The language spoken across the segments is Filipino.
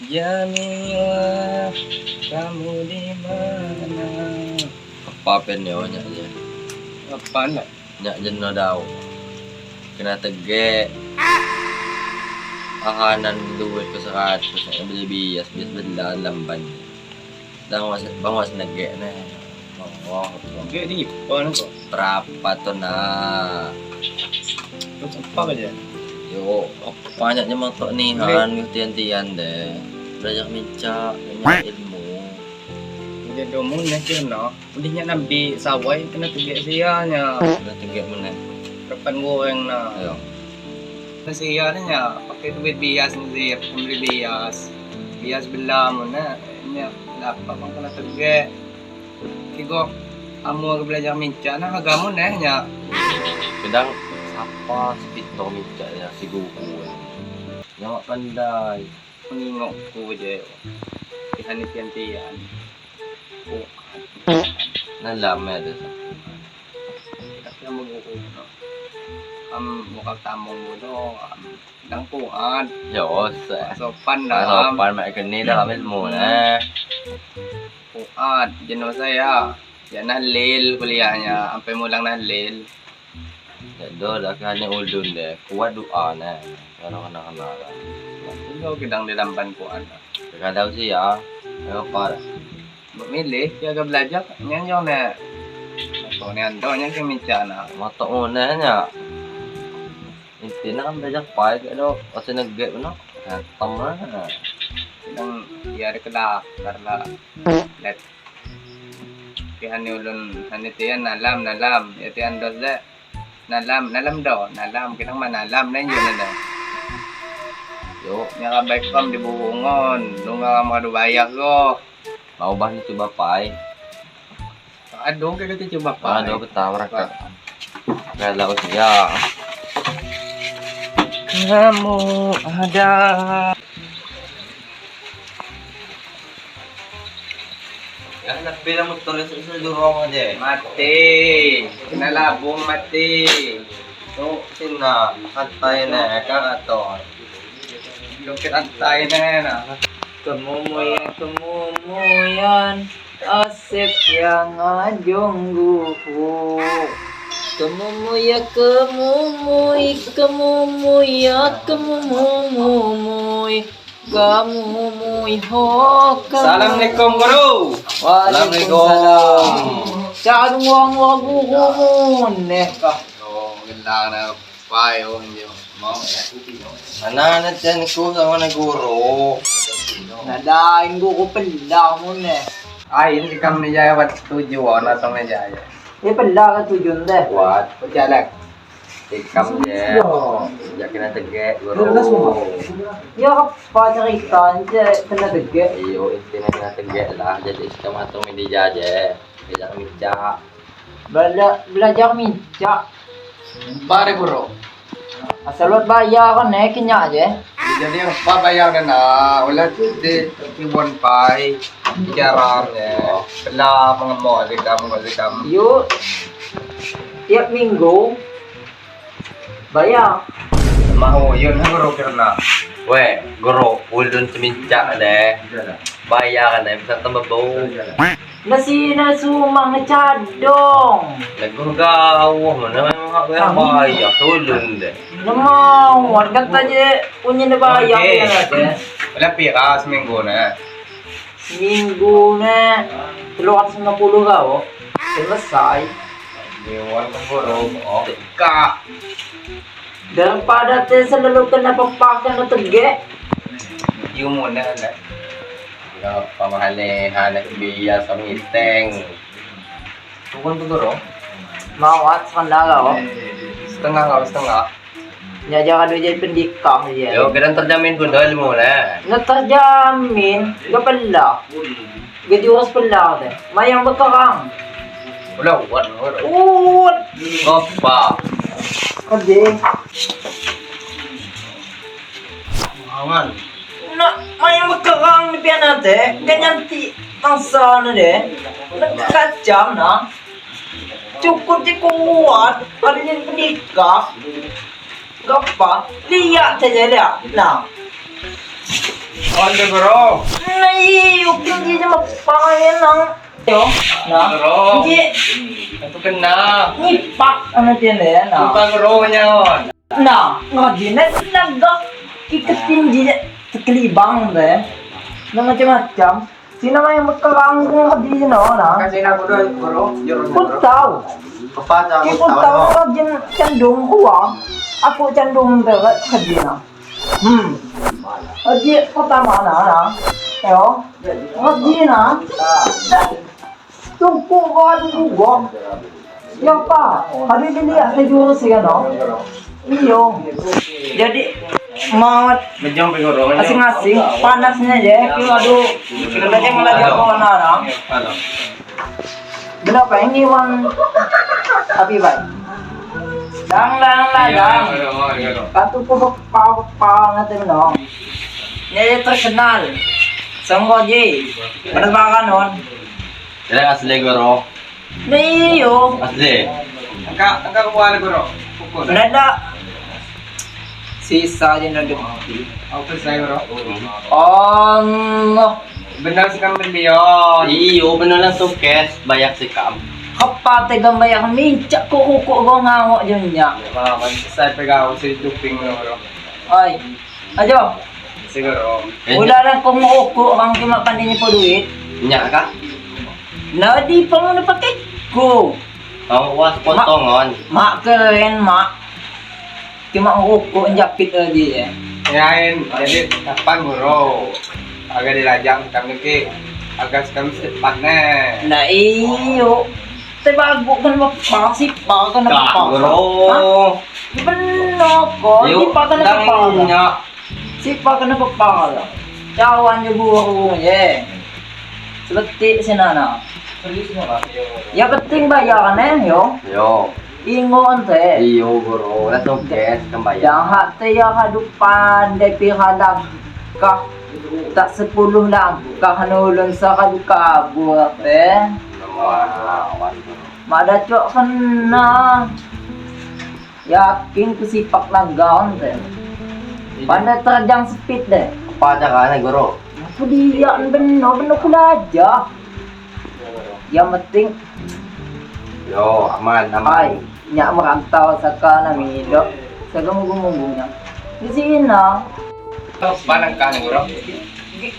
Jamila, kamu di mana? Apa penyo nya aja. Apa nak? Nya jenna daw. Kena tege. Ahanan duit ko sa kat ko sa beli bias bela lamban. Bangwas nage na. Oh, Enggak di mana kok? berapa tuh nah? Terus apa aja? Yo, banyaknya mang tok nihan tian-tian deh. Belajar minca, banyak ilmu. Dia domon na siya no. Hindi niya nabi saway kena tugay siya nya. Udah tegak mana? Kapan goreng na. Ayo. Na siya niya pakai duit bias ni siya, pembeli bias. Bias bela mo na. Nya dapat mang kena tugay. Kigo amo belajar minca na hagamon na nya. Kadang apa spito minca ya si Gugu. Nyawa pandai. Pangingok ko je. Ihanip yan tiyan. Oh, Nalam ya deh. tapi ang mag-uuno. Mukhang tamong mo no. Dangkuan. Yos. Sopan Nah, na. sopan mak kanila kami muna. Kuan. Diyan mo saya. Yan nahlil kuliahnya. Ampe mo lang nahlil. Jadi dah kan uldun deh. Kuat doa nah. Kalau kena kenal. Ikaw gidang nilamban kuan. Kadang sih ya. Ayo para. Mamili. Kaya ka belajar. Yan yung na. Ito niyan doon. Yan yung mincha na. Matok muna nya. Inti na kan belajar pai ano kasi nag-get no. Tam na. Ilang yari ka na. Karla. Let. Kaya ni ulun. Hanitiyan nalam. Ito yan dos de. Nalam daw. Nalam. Kinang manalam na yun na daw. Yo, Nya ka bike pam di buhungon. Nung nga mga dubaya ko. mau bah ni coba pai. Adong kaya kita coba pa. Ano betawar ka. Kalau ya. Kamu ada. Ya nagbilang mo tuloy sa durong aja. Mati. Kinalabong mati. So, sina katay na ka ato. Lukit antay na yan ah. Kemumuyan asik yang ajong guho. Kemumuya kemumuy ho Assalamualaikum guru. Assalamualaikum. Saan wang waguhumon Oh, ganda na payo niyo. Ana na tiyan ko sa mga guro. Nadaing ko pala mo Ay, ini kam ni jaya wat tujuan atau ni jaya. Eh pala ka tujuan deh. Kuat. Pejalak. Ikam ya. Ya kena tegak guru. Ya pa cerita aja kena dege. Iyo, intinya kena tegak lah. Jadi ikam atau midi jaje. Belajar minca. Belajar minca. Bare guru. Asal buat bayar kan kenya aja. Jadi apa bayar na wala di tiwon pai jarang ya. Bela pengemo zikam. Yuk tiap minggu bayar. Mau yun na guru karena. Weh, guru, uldun seminca deh. Bayar deh, bisa tambah bau. Nasi nasumang ngecadong. Lagu gawah mana memang hak bayar ulun deh. Namawar kata aja punya na bayar Okay. kan aja. Wala pira seminggu na. Seminggu na 350 kau selesai. Diwan ka guru. Oh, ka. Daripada teh selalu kena papakan na tege. Yung muna na. Ya, pamahalihan na biya sa meeting. Tukon to guru. Mawat sa kanila Setengah. Nyaja ka doon pendikang dia. Yo, kadang terjamin gundol mo na. Natajamin, gapala. Gajuras pala deh. Mayang bekarang. Wala uwan guru. Opa. Kade. Aman. Na, mayang bekarang ni pianate. Ganyan ti ang sana deh. Nagkacam na. Cukup di kuat. Ada yang pendikah. Gapa? Lihat saja lihat. Nah. Ano guro? Naiiyok, hindi niya mapakayan ng... Yo, na? Guro. Hindi, Ito ka na. nipak, ano din eh, Ito na? ka guro niya yun. Na, nga din, nagdag, ikatindi, kalibang din. Na macam-macam. Sino nga yung magkakaang kong kadin, no, na? Kasi na guro. Puntaw. Kapata Puntaw ka din, candong ko, ah. Ako candong dagat kadin, ah. Adi, patama na. Ayo. Adi na. Tungku ko dugo. Yang pa. Hari ini saya jual sih no. Iyo. Jadi mau Medyo ang guro. asing-asing panasnya aja. Kyo aduh. Kita jangan lagi apa mana. Ano? Berapa ini wan? Tapi baik. Lang. Guro. Katu ko pa natin no. Niya terkenal. Sanggo ji. Pada baka nun. Kailan asli guro? Naiyo. Asli. Ang kakuha na guro. Kuko na. Nada. Sisa din na dumati. Okay sa'yo guro. Benar si Kamil yun. Iyo, ba na lang sukes, bayak si Kam. Kapate gambay ang mincha ko nga ngo yun niya. Sa pag-ako sa duping guro. Ay. Ajo. Siguro. Wala lang kung uko ang kimapanin niyo po duit. Nya ka? Na di pa mo napatit ko. Ang was potongon. Ma keren ma. Kima ang uko ang japit di eh. Ngayon, jadi kapan guro? Agak dilajang kami ke. Agak kami cepat na. Na iyo. Bago ka na mapasip pa ka na Ka, guro. Di ba no ko? Di pa ka na mapasip. nya. Sipa ka na pagpakala. Tsakawan niyo buha ko niya. Seperti sinana. Ya penting bayaran eh yo. Yo. Ingo ante. Iyo guro, na sukes kang bayak. Yang hati yang hadupan depi halag ka. Tak 10 lang kahanulon sa kadukabot eh. Madacok ka na. Yakin ko sipak lang gaon eh. Pandai terjang speed deh. Kapata ka na guro. Apa dia benar pula aja. Yang penting Yo, aman, ay aman. nya merantau saka na mido. Sa gumugumugnya. Di sini na. Panang ka na guro.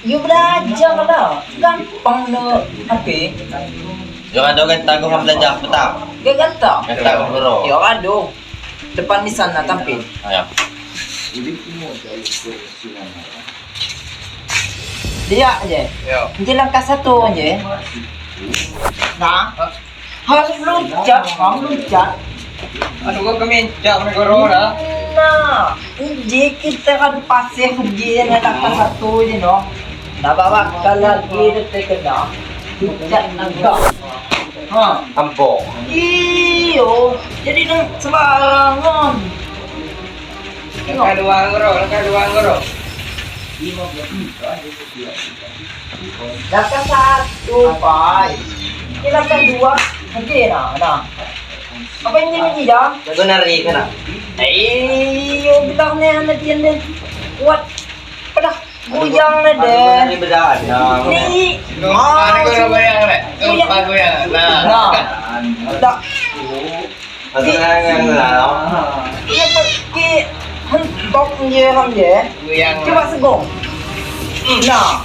Yung belajar lah. Gampang na ate. Yo ka daw tago ka belajar peta. Gaganta. Tago guro. Yo ado. Depan di sana tampil. Ayo. Dia aja. Yo. Hindi lang ka satu aja. Na. Harus luncat, Ano ko kami? Diyak na guro na. Nah, hindi kita kan pasir dia na ka satu aja no. Nabawa ka lagi dito na. Luncat naga. Ha. Ampo. Iyo, jadi nang sembarangan. Nakaluwa guro. Naka satu, pai. Naka dua, nanti na. Apa ini dia? Nago na rin ka na. Iyo, bilang na nanti din. Kuat. Pada bujang na Ano na din. rin bedaan? Ni, Ano guro ba yan? Iya. Bago yan. na. Tak. Ano na rin na no? Iya pergi hentok dia kan dia. Guyang. Coba segong. Nah,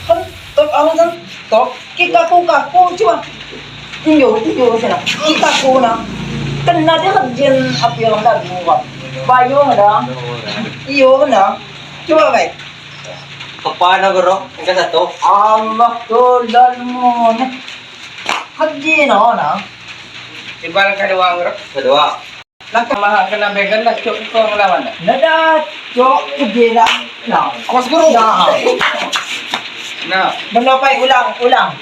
hentok aku hentok. Kita kaku coba. Tinju sana. Kita ku na. Kena dia kerjaan apa yang dah buat. Bayo ada. Iyo na. Coba baik. Kapana guro? Ang ka sa to? Allah tolong mo na. Kerjaan na. Iba lang kaluwa guro. Kedua. Mahal ka na begal na. Cuk ko ang lawan na. Nada cok kerjaan na. Awas guro. Dah. Na. Benda pa ulang.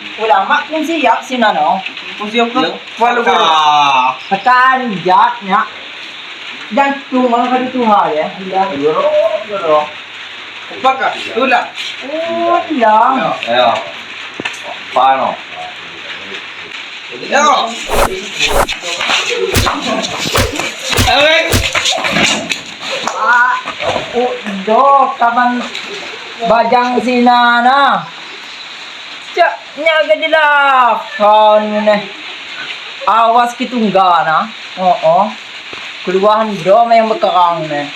Mak kung siap sina no. Kung siya ko. Walo guro. Tekan jatnya. Dan tunggal ka dito ha ya. Guro. Upa ka. Tula. Oh, lang. Ayo. Paano? Yo. Awek. Do kaban Bajang sinana. Siya, nyaga nila. Kawan mo na. Awas kitunggana. Oo. Kuluwahan bro, may magkakaang na.